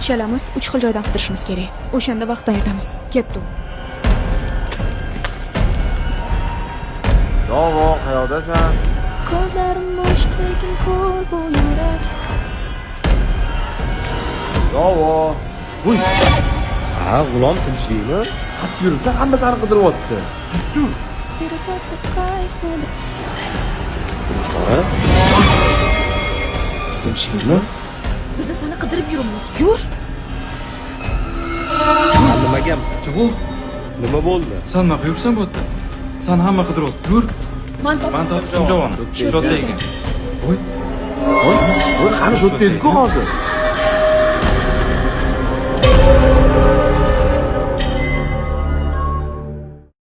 Uchalamiz 3 xil joydan qidirishimiz kerak. O'shanda vaqtdan yutamiz. Ketdim. Yo'q, qayoqdasan? Ko'zlarim bo'sh, lekin ko'r bu yurak. Yo'q. Uy. Ha, G'ulom tinchlikmi? Qatib yuribsa hammasini qidiryapti. Biri topdi qaysini. Sara? Tinchlikmi? Biz seni qidirib yuribmiz. Yur. Nima gap? Javob. Nima bo'ldi? Sen nima qilibsan bu yerda? Sen hamma qidiryapsan. Yur. Men Men topdim javobni. Shu yerda ekan. Voy, qani shu yerda edi-ku hozir.